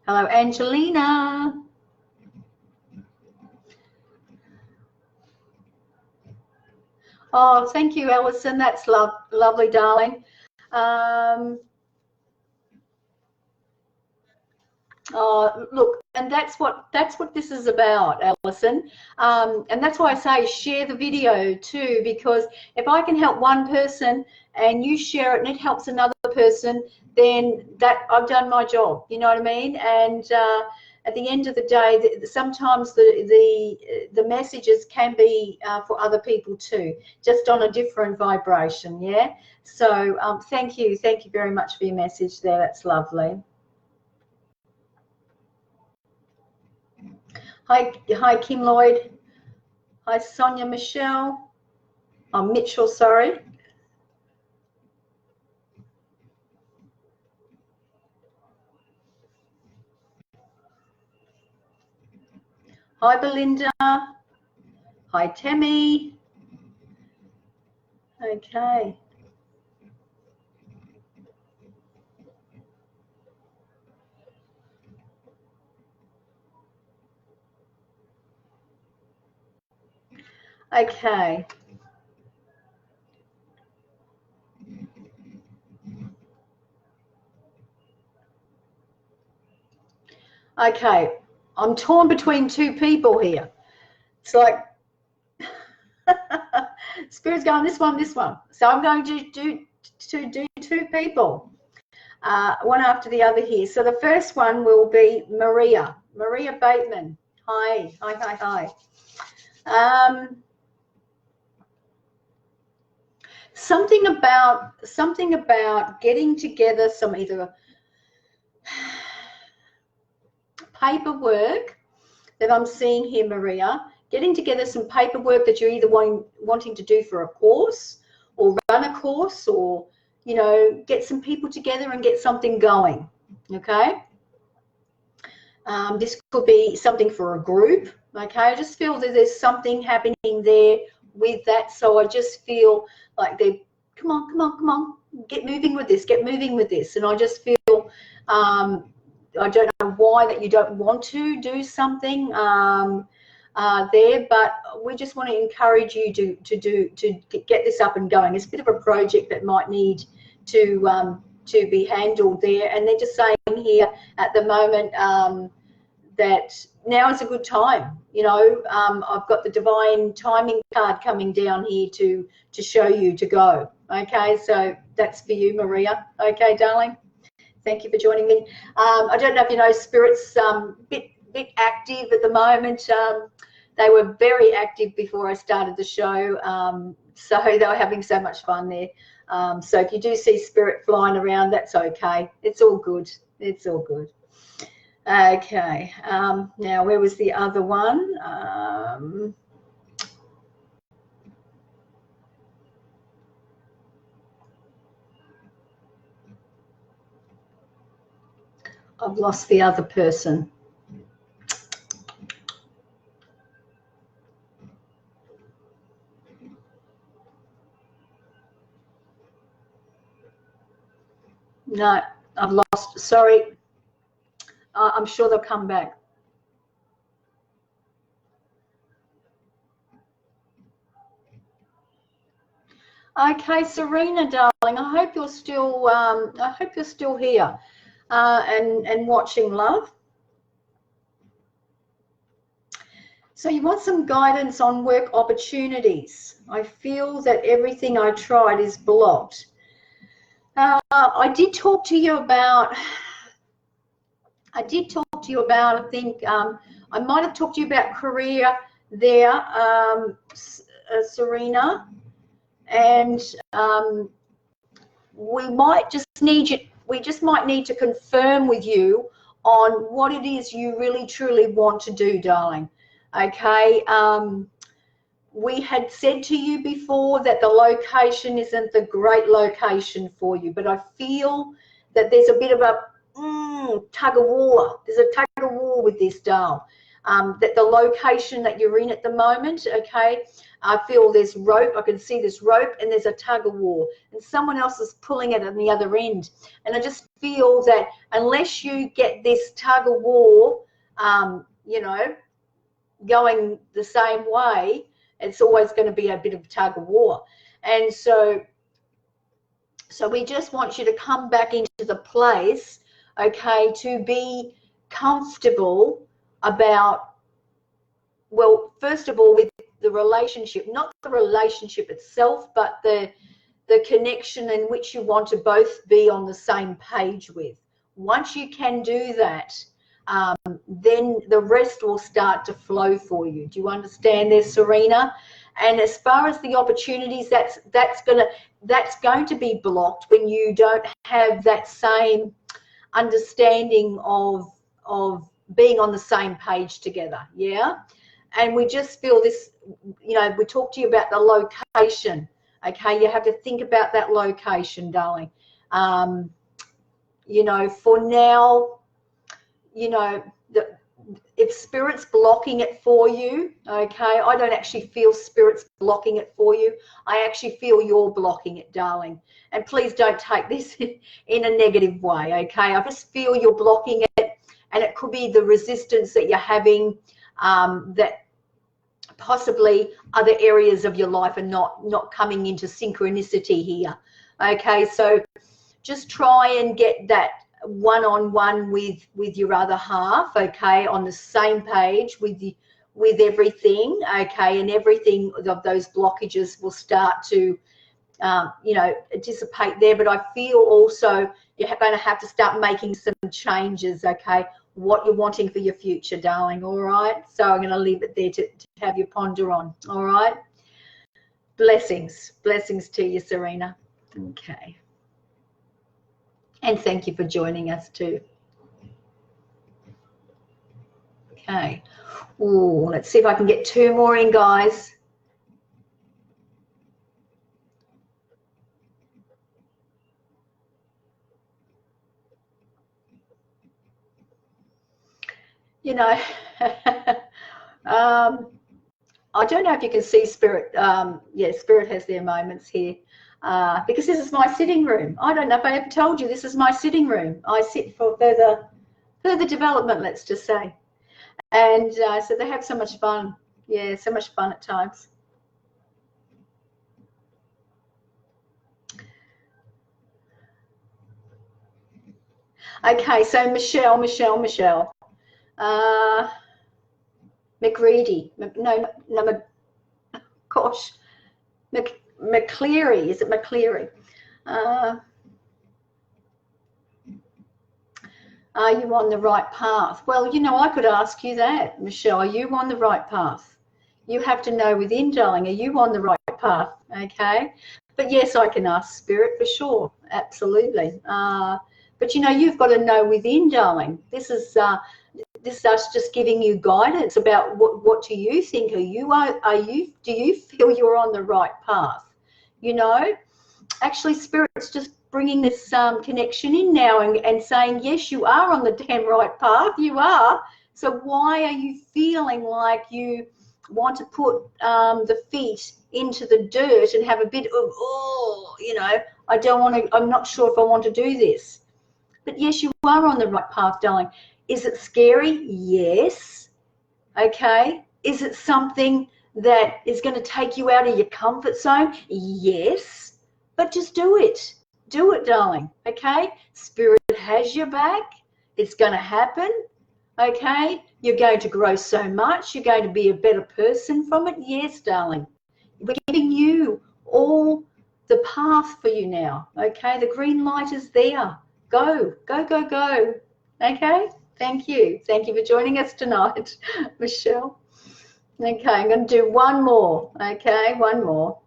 Hello, Angelina. Oh, thank you, Alison. That's lovely, darling. Oh, look, and that's what this is about, Alison. And that's why I say share the video too, because if I can help one person and you share it and it helps another person, then that I've done my job. You know what I mean? And at the end of the day, sometimes the messages can be for other people too, just on a different vibration. Yeah. So thank you very much for your message there. That's lovely. Hi, Kim Lloyd. Hi, Sonia Michelle. Oh, Mitchell, sorry. Hi, Belinda. Hi, Tammy. Okay. Okay. Okay. I'm torn between two people here. It's like Spirit's going this one. So I'm going to do two people, one after the other here. So the first one will be Maria Bateman. Hi. Something about getting together some either paperwork that I'm seeing here, Maria. Getting together some paperwork that you're either wanting to do for a course or run a course, or, you know, get some people together and get something going. Okay. This could be something for a group. Okay. I just feel that there's something happening there with that. So I just feel like come on, come on, come on, get moving with this, get moving with this. And I just feel, I don't know why that you don't want to do something there, but we just want to encourage you to get this up and going. It's a bit of a project that might need to be handled there. And they're just saying here at the moment that now is a good time. You know, I've got the divine timing card coming down here to show you to go. Okay, so that's for you, Maria. Okay, darling. Thank you for joining me. I don't know if you know, Spirit's bit active at the moment. They were very active before I started the show, so they were having so much fun there. So if you do see Spirit flying around, that's okay. It's all good. It's all good. Okay. Now, where was the other one? I've lost the other person. No, I've lost. Sorry. I'm sure they'll come back. Okay, Serena, darling. I hope you're still. I hope you're still here and watching, love. So you want some guidance on work opportunities. I feel that everything I tried is blocked. I did talk to you about. I think I might have talked to you about career there, Serena, and we might just need you. We just might need to confirm with you on what it is you really truly want to do, darling. Okay. We had said to you before that the location isn't the great location for you, but I feel that there's a bit of a tug of war. There's a tug of war with this, doll. That the location that you're in at the moment, okay, I feel there's rope. I can see this rope and there's a tug of war, and someone else is pulling it on the other end. And I just feel that unless you get this tug of war, you know, going the same way, it's always going to be a bit of a tug of war. And so we just want you to come back into the place, okay, to be comfortable about, well, first of all, with the relationship, not the relationship itself, but the connection in which you want to both be on the same page with. Once you can do that, then the rest will start to flow for you. Do you understand there, Serena? And as far as the opportunities, that's going to be blocked when you don't have that same understanding of being on the same page together. Yeah. And we just feel this, you know, we talked to you about the location. Okay, you have to think about that location, darling. You know, for now, you know, if Spirit's blocking it for you, okay, I don't actually feel Spirit's blocking it for you. I actually feel you're blocking it, darling. And please don't take this in a negative way, okay? I just feel you're blocking it, and it could be the resistance that you're having, that possibly other areas of your life are not coming into synchronicity here, okay? So just try and get that one-on-one with your other half, okay, on the same page with everything, okay, and everything of those blockages will start to you know, dissipate there. But I feel also you're going to have to start making some changes, okay, what you're wanting for your future, darling. All right, so I'm going to leave it there to have you ponder on. All right, blessings to you, Serena. Okay. And thank you for joining us too. Okay. Ooh, let's see if I can get two more in, guys. You know, I don't know if you can see Spirit. Yeah, Spirit has their moments here. because this is my sitting room. I don't know if I ever told you, this is my sitting room. I sit for further development, let's just say. And so they have so much fun. Yeah, so much fun at times. Okay, so Michelle. McReady. No, gosh. McCleary. Is it McCleary? Are you on the right path? Well, you know, I could ask you that, Michelle. Are you on the right path? You have to know within, darling, are you on the right path? Okay. But yes, I can ask Spirit for sure. Absolutely. But you know, you've got to know within, darling. This is us just giving you guidance about what do you think? Do you feel you're on the right path? You know, actually, Spirit's just bringing this connection in now and saying, yes, you are on the damn right path. You are. So why are you feeling like you want to put the feet into the dirt and have a bit of, oh, you know, I don't want to, I'm not sure if I want to do this. But yes, you are on the right path, darling. Is it scary? Yes. Okay. Is it something that is going to take you out of your comfort zone? Yes. But just do it. Do it, darling. Okay. Spirit has your back. It's going to happen. Okay. You're going to grow so much. You're going to be a better person from it. Yes, darling. We're giving you all the path for you now. Okay. The green light is there. Go, go, go, go. Okay. Thank you. Thank you for joining us tonight, Michelle. Okay, I'm going to do one more. Okay, one more.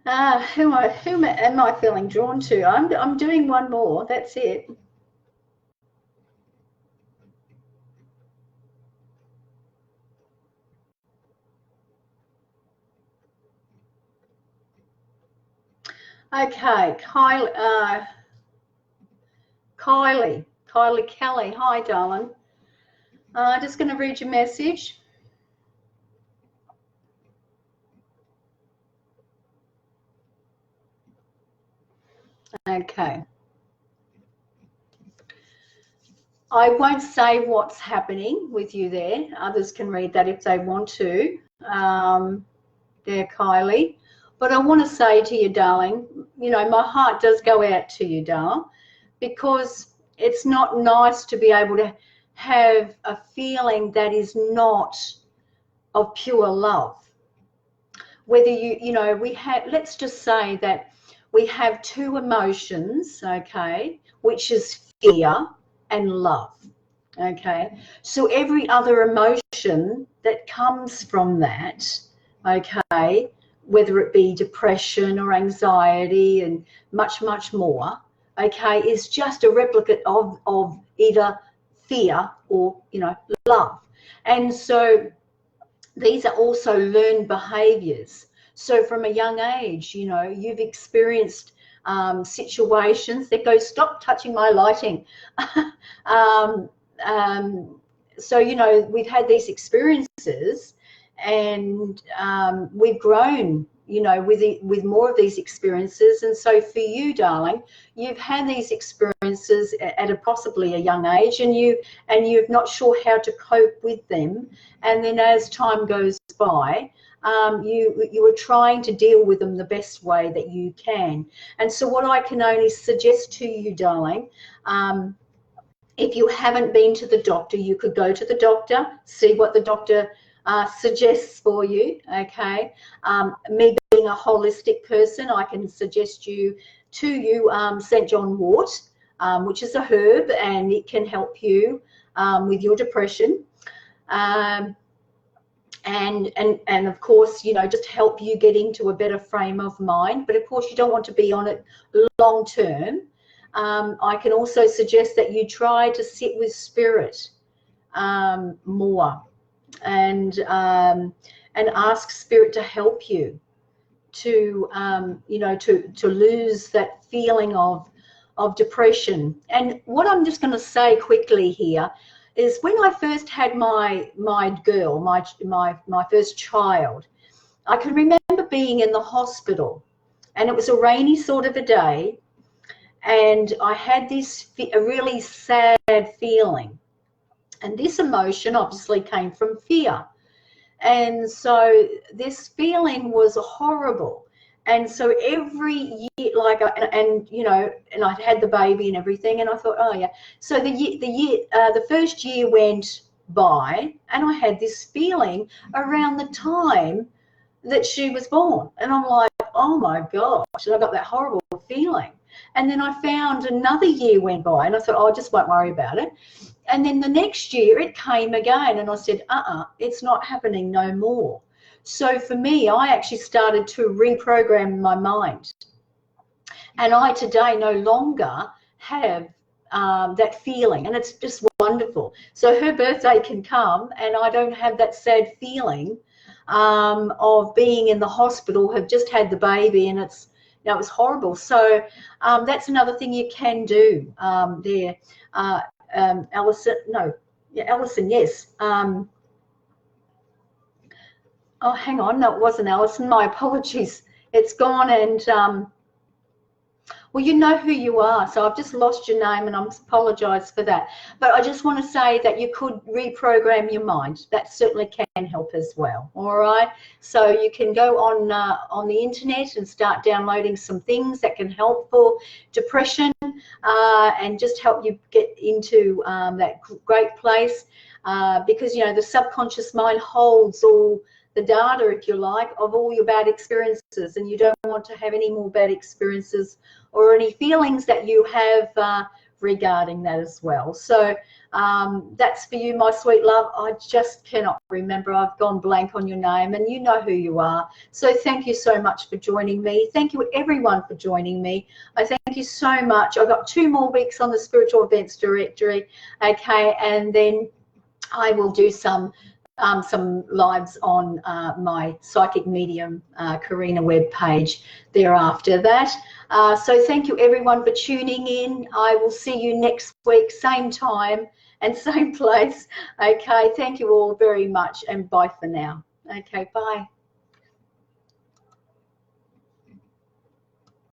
Who am I feeling drawn to? I'm doing one more. That's it. Okay, Kylie Kelly. Hi, darling. Just going to read your message. Okay. I won't say what's happening with you there. Others can read that if they want to. There, Kylie. But I want to say to you, darling, you know, my heart does go out to you, darling, because it's not nice to be able to have a feeling that is not of pure love. Whether you know, let's just say that we have two emotions, okay, which is fear and love. Okay, so every other emotion that comes from that, okay, whether it be depression or anxiety and much, much more, okay, is just a replicate of either fear or, you know, love. And so these are also learned behaviors. So from a young age, you know, you've experienced situations that go, stop touching my lighting. So, you know, we've had these experiences and we've grown, you know, with more of these experiences. And so for you, darling, you've had these experiences at possibly a young age, and you're not sure how to cope with them. And then as time goes by, you are trying to deal with them the best way that you can. And so what I can only suggest to you, darling, if you haven't been to the doctor, you could go to the doctor, see what the doctor suggests for you, okay? Me being a holistic person, I can suggest to you St. John wort, which is a herb, and it can help you with your depression. And of course, you know, just help you get into a better frame of mind. But of course, you don't want to be on it long term. I can also suggest that you try to sit with spirit more, and ask spirit to help you to you know, to lose that feeling of depression. And what I'm just going to say quickly here is when I first had my girl, my first child. I can remember being in the hospital, and it was a rainy sort of a day, and I had a really sad feeling, and this emotion obviously came from fear. And so this feeling was horrible. And so every year, like, and I'd had the baby and everything, and I thought, oh yeah. So the first year went by, and I had this feeling around the time that she was born, and I'm like, oh my gosh, and I got that horrible feeling. And then I found another year went by, and I thought, oh, I just won't worry about it. And then the next year it came again, and I said, it's not happening no more. So for me, I actually started to reprogram my mind. And I today no longer have that feeling, and it's just wonderful. So her birthday can come, and I don't have that sad feeling of being in the hospital, have just had the baby, and it was horrible. So that's another thing you can do there. Alison, yes. Oh, hang on, no, it wasn't Alison. My apologies. It's gone, and well, you know who you are, so I've just lost your name, and I apologise for that. But I just want to say that you could reprogram your mind. That certainly can help as well. All right. So you can go on the internet and start downloading some things that can help for depression and just help you get into that great place because the subconscious mind holds all the data, if you like, of all your bad experiences, and you don't want to have any more bad experiences or any feelings that you have regarding that as well. So that's for you, my sweet love. I just cannot remember. I've gone blank on your name, and you know who you are. So thank you so much for joining me. Thank you, everyone, for joining me. I thank you so much. I've got 2 more weeks on the Spiritual Events Directory, okay, and then I will do some lives on my psychic medium Karina Webb page thereafter that. So thank you everyone for tuning in. I will see you next week, same time and same place. Okay, thank you all very much, and bye for now. Okay, bye.